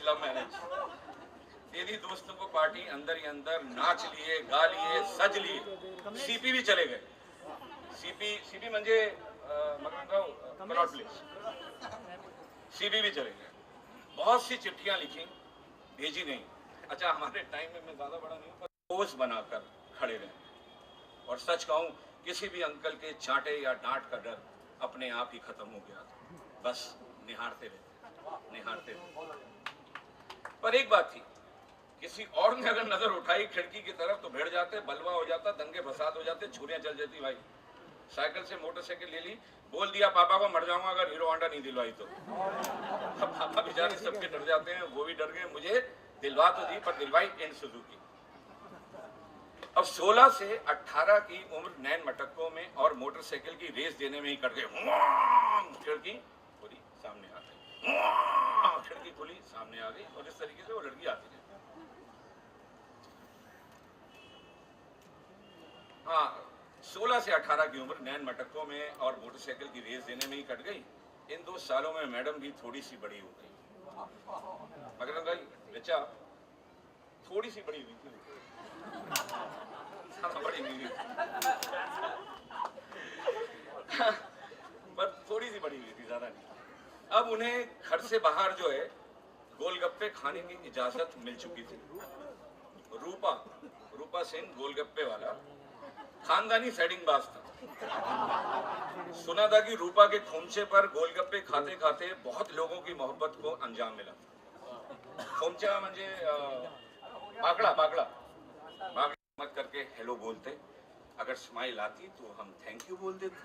Love marriage तेरी दोस्तों को पार्टी अंदर ही अंदर नाच लिए, गा लिए, सज लिए, सीपी भी चले गए। सीपी म्हणजे कनॉट प्लेस, सीपी भी चले गए। बहुत सी चिट्ठियां लिखी, भेजी नहीं। अच्छा, हमारे टाइम में मैं ज्यादा बड़ा नहीं हूँ, पोज बनाकर खड़े रहे। और सच कहूं, किसी भी अंकल के चांटे या डांट का डर अपने आप ही खत्म हो गया था। बस निहारते रहे। पर एक बात थी, किसी और ने अगर नजर उठाई खिड़की की तरफ तो भिड़ जाते, बलवा हो जाता, दंगे फसाद हो जाते, छुरियां चल जाती। भाई साइकिल से मोटरसाइकिल ले ली, बोल दिया पापा को मर जाऊंगा अगर हीरो होंडा नहीं दिलवाई तो। अब पापा बेचारे सबके डर जाते हैं, वो भी डर गए। मुझे दिलवा तो दी, पर दिलवाई इन सुजुकी। अब 16 से 18 की उम्र नैन मटक्कों में और मोटरसाइकिल की रेस देने में ही कट गए। खिड़की खुली, सामने आ गई, खिड़की खुली, सामने आ गई, और इस तरीके से वो लड़की आती है। हाँ, 16 से 18 की उम्र नैन मटक्कों में और मोटरसाइकिल की रेस देने में ही कट गई। इन 2 सालों में मैडम भी थोड़ी सी बड़ी हो गई। मगर भाई बच्चा थोड़ी सी बड़ी हुई थी, बड़ी हुई पर थोड़ी सी बड़ी हुई थी, ज्यादा नहीं। अब उन्हें घर से बाहर जो है गोलगप्पे खाने की इजाजत मिल चुकी थी। रूपा सिंह गोलगप्पे वाला खानदानी सेटिंग बाज था। सुना था कि रूपा के खोमचे पर गोलगप्पे खाते खाते बहुत लोगों की मोहब्बत को अंजाम मिला। खोमचा म्हणजे बागड़ा मत करके हेलो बोलते, अगर स्माइल आती तो हम थैंक यू बोल देते,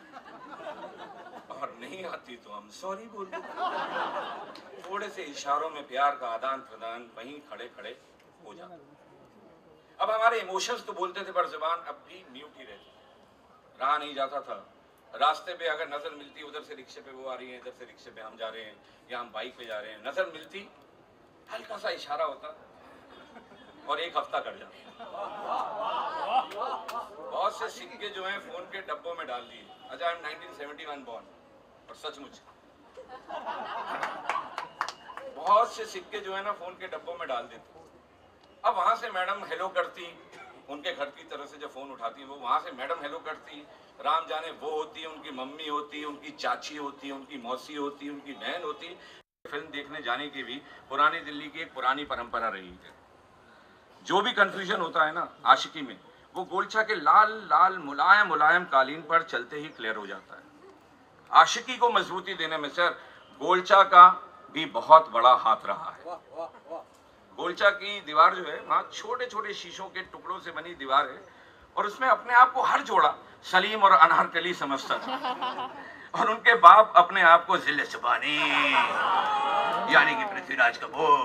और नहीं आती तो हम सॉरी बोल देते। थोड़े से इशारों में प्यार का आदान प्रदान वहीं खड़े खड़े हो जाता। अब हमारे इमोशंस तो बोलते थे, पर जुबान अब भी म्यूट ही रहती। रहा नहीं जाता था। रास्ते पे अगर नजर मिलती, उधर से रिक्शे पे वो आ रही है, इधर से रिक्शे पे हम जा रहे हैं, या हम बाइक पे जा रहे हैं, नजर मिलती, हल्का सा इशारा होता और 1 हफ्ता कट जाता। बहुत से सिक्के जो हैं फोन के डब्बों में डाल दिए। अच्छा, आई एम 1971 बॉर्न, और सचमुच बहुत से सिक्के जो है ना फोन के डब्बों में डाल देते। अब वहां से मैडम हेलो करती, उनके घर की तरफ से जब फोन उठाती, वो वहां से मैडम हेलो करती, राम जाने वो होती, उनकी मम्मी होती, उनकी चाची होती, उनकी मौसी होती, उनकी बहन होती। फिल्म देखने जाने की भी पुरानी दिल्ली की एक पुरानी परंपरा रही है। जो भी कंफ्यूजन होता है ना आशिकी में, वो गोलचा के लाल लाल मुलायम मुलायम कालीन पर चलते ही क्लियर हो जाता है। आशिकी को मजबूती देने में सर गोलचा का भी बहुत बड़ा हाथ रहा है। गोलचा की दीवार जो है, वहां छोटे छोटे शीशों के टुकड़ों से बनी दीवार है, और उसमें अपने आप को हर जोड़ा सलीम और अनारकली समझता था, और उनके बाप अपने आप को जिले सुबानी यानी कि पृथ्वीराज कपूर,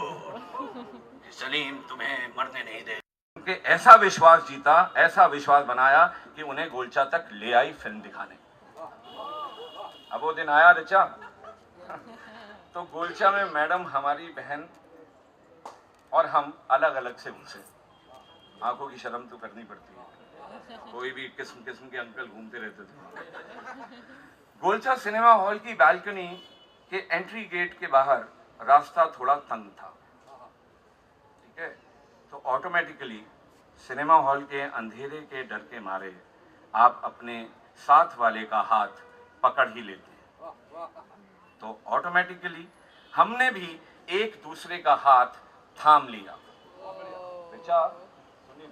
सलीम तुम्हें मरने नहीं दे। उनके ऐसा विश्वास जीता, ऐसा विश्वास बनाया कि उन्हें गोलचा तक ले आई फिल्म दिखाने। अब वो दिन आया ऋचा, तो गोलचा में मैडम हमारी बहन और हम अलग अलग से घुसे। आंखों की शर्म तो करनी पड़ती है, कोई भी किस्म किस्म के अंकल घूमते रहते थे। गोलचा सिनेमा हॉल की बालकनी के एंट्री गेट के बाहर रास्ता थोड़ा तंग था, ठीक है, तो ऑटोमेटिकली सिनेमा हॉल के अंधेरे के डर के मारे आप अपने साथ वाले का हाथ पकड़ ही लेते हैं। तो ऑटोमेटिकली हमने भी एक दूसरे का हाथ थाम लिया। बेचा सुनिए,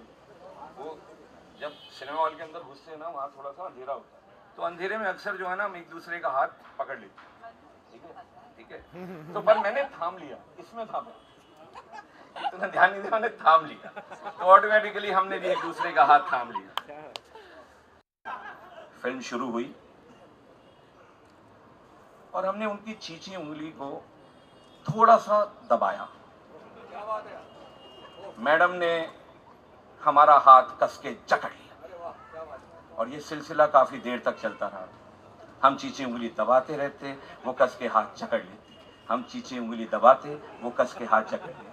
वो जब सिनेमा हॉल के अंदर घुसते हैं ना, वहाँ थोड़ा सा अंधेरा होता है, तो अंधेरे में अक्सर जो है ना हम एक दूसरे का हाथ पकड़ लेते हैं, ठीक है, ठीक है। तो पर मैंने थाम लिया, इसमें थामा, तुमने ध्यान नहीं दिया, उन्हें थाम लिया, तो ऑटोमेटिकली हमने भी एक दूसरे का हाथ थाम लिया। फिल्म शुरू हुई और हमने उनकी चीची उंगली को थोड़ा सा दबाया। मैडम ने हमारा हाथ कस के जकड़ लिया और ये सिलसिला काफी देर तक चलता रहा। हम चीची उंगली दबाते रहते, वो कस के हाथ जकड़ लेते, हम चीची उंगली दबाते, वो कस के हाथ जकड़ लेते।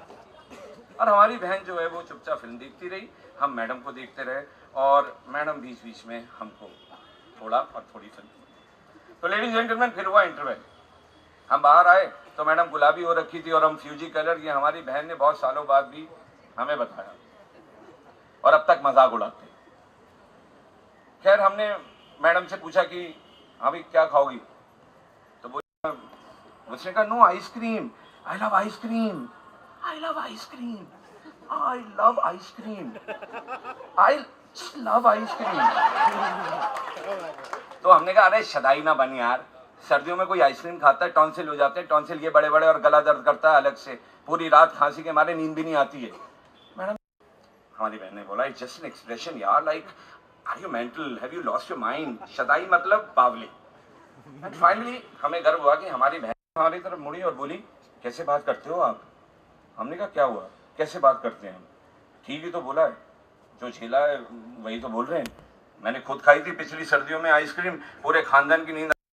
और हमारी बहन जो है वो चुपचाप फिल्म देखती रही, हम मैडम को देखते रहे और मैडम बीच बीच में हमको थोड़ा और थोड़ी फिल्म। तो लेडीज जेंटलमैन, फिर हुआ इंटरवल। हम बाहर आए तो मैडम गुलाबी हो रखी थी और हम फ्यूजी कलर। ये हमारी बहन ने बहुत सालों बाद भी हमें बताया और अब तक मजाक उड़ाते। खैर, हमने मैडम से पूछा कि हाँ भाई क्या खाओगी, तो उसने कहा no ice cream, I love ice cream, I love ice cream, I love ice cream, I love ice cream. तो हमने कहा अरे शदाई ना बन यार, सर्दियों में कोई आइसक्रीम खाता है, टॉन्सिल हो जाते हैं, टॉन्सिल ये बड़े बड़े और गला दर्द करता है अलग से, पूरी रात खांसी के मारे नींद भी नहीं आती है। मैडम, हमारी बहन ने बोला इट्स जस्ट एन एक्सप्रेशन यार, like are you mental, have you lost your mind, शदाई मतलब बावली। एंड फाइनली हमें गर्व हुआ कि हमारी बहन हमारी तरफ मुड़ी और बोली कैसे बात करते हो आप। हमने कहा क्या हुआ, कैसे बात करते हैं हम, ठीक ही तो बोला है, जो झेला है वही तो बोल रहे हैं। मैंने खुद खाई थी पिछली सर्दियों में आइसक्रीम, पूरे खानदान की नींद